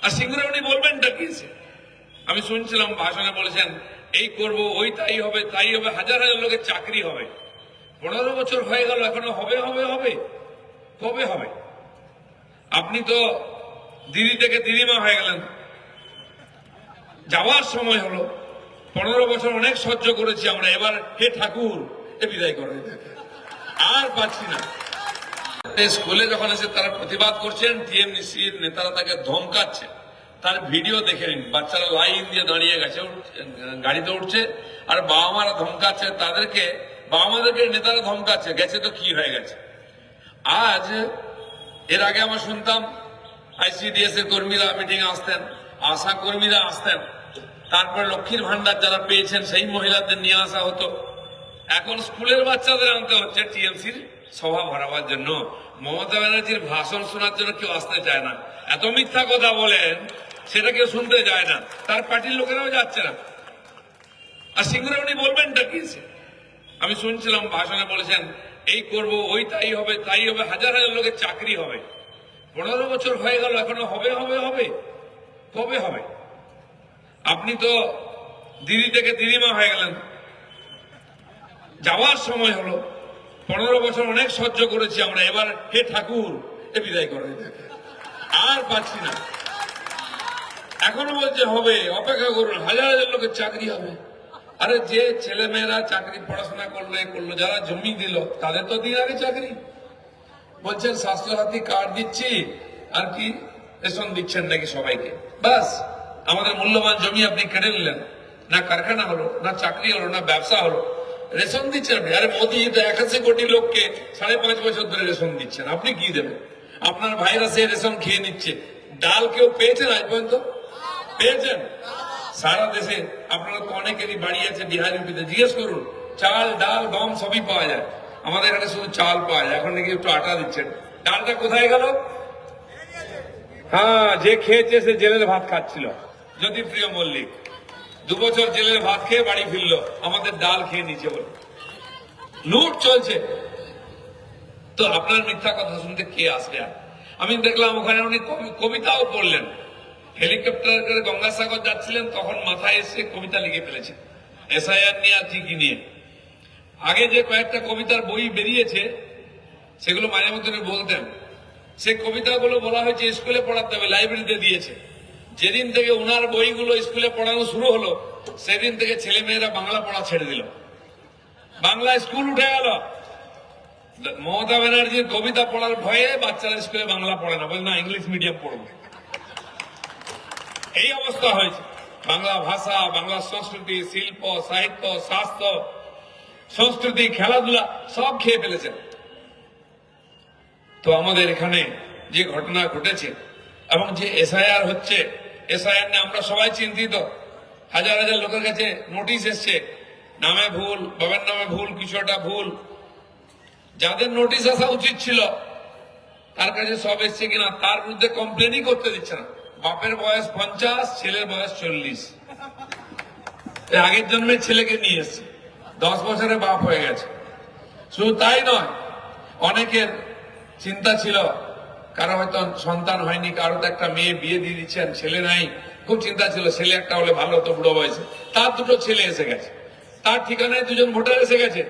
আর সিঙ্গুরে উনি বলবেনটা কি? আমি শুনছিলাম ভাষণে বলেছেন এই করব, ওই তাই হবে, হাজার হাজার লোকের চাকরি হবে। 15 বছর হয়ে গেল, এখনো হবে হবে হবে, কবে হবে? আপনি তো দিদি থেকে দিদিমা হয়ে গেলেন, যাওয়ার সময় হলো। 15 বছর অনেক সহ্য করেছি আমরা, এবার হে ঠাকুর এ বিদায় করে আর পাচ্ছি না। স্কুলে যখন এসে তারা প্রতিবাদ করছেন, টিএমসির নেতারা তাকে ধমকাচ্ছে, তার ভিডিও দেখে নিন। বাচ্চারা লাইন দিয়ে দাঁড়িয়ে গেছে, গাড়িতে উঠছে, আর বাবা মারা ধমকাচ্ছে তাদেরকে, বাবা মাদেরকে নেতারা ধমকাচ্ছে, গেছে তো কি হয়ে গেছে। আজ এর আগে আমরা শুনতাম আইসিডিএস এর কর্মীরা মিটিং আসতেন, আশা কর্মীরা আসতেন, তারপরে লক্ষ্মীর ভান্ডার যারা পেয়েছেন সেই মহিলাদের নিয়ে আসা হতো। এখন স্কুলের বাচ্চাদের আনতে হচ্ছে টিএমসির সভা ভরাবার জন্য। মমতা ব্যানার্জির ভাষণ শোনার জন্য কেউ আসতে চায় না, এত মিথ্যা কথা বলেন সেটা কেউ শুনতে যায় না, তার পার্টির লোকেরাও যাচ্ছে না। আর সিঙ্গুরে উনি বলবেনটা কি? আমি শুনছিলাম ভাষণে বলেছেন এই করব, ওই তাই হবে, হাজার হাজার লোকের চাকরি হবে। 15 বছর হয়ে গেল, এখনো হবে হবে হবে, কবে হবে? আপনি তো দিদি থেকে দিদিমা হয়ে গেলেন, যাওয়ার সময় হলো। 15 বছর অনেক সহ্য করেছি আমরা, এবার হে ঠাকুর এ বিদায় করে আর পাচ্ছি না। এখনো বলছে হবে, অপেক্ষা করুন, হাজার হাজার লোকের চাকরি হবে। আরে যে ছেলে মেয়েরা চাকরি পড়াশোনা করলো, যারা জমি দিল, তাদের তো দিন আগে চাকরি। বলছেন স্বাস্থ্যসাথী কার্ড দিচ্ছি, আর কি রেশন দিচ্ছেন নাকি সবাইকে, বাস আমাদের মূল্যবান জমি আপনি কেড়ে নিলেন। না কারখানা হলো, না চাকরি হলো, না ব্যবসা হলো, রেশন দিচ্ছেন আপনি। আরে মোদী তো 81 কোটি লোককে 5.5 বছর ধরে রেশন দিচ্ছেন, আপনি কি দেবেন? আপনার ভাইরা সে রেশন খেয়ে নিচ্ছে। ডাল কেউ পেয়েছেন আজ পর্যন্ত? পেয়েছেন? সারা দেশে আপনারা তো অনেকেরই বাড়ি আছে বিহার ইউপিতে, জিজ্ঞেস করুন, চাল ডাল গম সবই পাওয়া যায়। আমাদের এখানে শুধু চাল পাওয়া যায়, এখন নাকি একটু আটা দিচ্ছেন। ডালটা কোথায় গেল? হ্যাঁ, যে খেয়েছে সে জেলের ভাত খাচ্ছিল, জ্যোতিপ্রিয় মল্লিক 2 বছর জেলের ভাত খেয়ে বাড়ি ফিরলো, আমাদের ডাল খেয়ে নিচে বলে লুট চলছে। তো আপনার মিথ্যা কথা শুনতে কে আসবে? আমি দেখলাম ওখানে উনি কবিতাও পড়লেন। হেলিকপ্টার করে গঙ্গাসাগর যাচ্ছিলেন, তখন মাথায় এসে কবিতা লিখে ফেলেছে এসআইআর নিয়ে আর কি নিয়ে। আগে যে কয়েকটা কবিতার বই বেরিয়েছে সেগুলো মাঝে মধ্যে বলতেন, সে কবিতাগুলো বলা হয়েছে স্কুলে পড়াতে হবে, লাইব্রেরিতে দিয়েছে। যেদিন থেকে ওনার বইগুলো স্কুলে পড়ানো শুরু হলো, সেদিন থেকে ছেলে মেয়েরা বাংলা পড়া ছেড়ে দিল, বাংলা স্কুল উঠে গেল। মমতা ব্যানার্জির কবিতা পড়ার ভয়ে বাচ্চারা স্কুলে বাংলা পড়ে না, বলে না ইংলিশ মিডিয়াম পড়বে। এই অবস্থা হয়েছে। বাংলা ভাষা, বাংলা সংস্কৃতি, শিল্প, সাহিত্য, স্বাস্থ্য, সংস্কৃতি, খেলাধুলা সব খেয়ে ফেলেছেন। তো আমাদের এখানে যে ঘটনা ঘটেছে এবং যে এসআইআর হচ্ছে, এসআইআর নিয়ে আমরা সবাই চিন্তিত। হাজার হাজার লোকের কাছে নোটিশ এসছে, নামে ভুল, বাবার নামে ভুল, কিছু একটা ভুল। যাদের নোটিশ আসা উচিত ছিল তার কাছে সব এসছে কিনা তার বিরুদ্ধে কমপ্লেনই করতে দিচ্ছে না। বাপের বয়স 50, ছেলের বয়স 40, আগের জন্মের ছেলেকে নিয়ে এসছে, 10 বছরে বাপ হয়ে গেছে। শুধু তাই নয়, অনেকের চিন্তা ছিল, কারো হয়তো সন্তান হয়নি, কারো তো একটা মেয়ে বিয়ে দিয়ে দিচ্ছেন, ছেলে নাই, খুব চিন্তা ছিল ছেলে একটা হলে ভালো হতো বুড়ো বয়সে। তার 2টো ছেলে এসে গেছে, তার ঠিকানায় 2জন ভোটার এসে গেছে।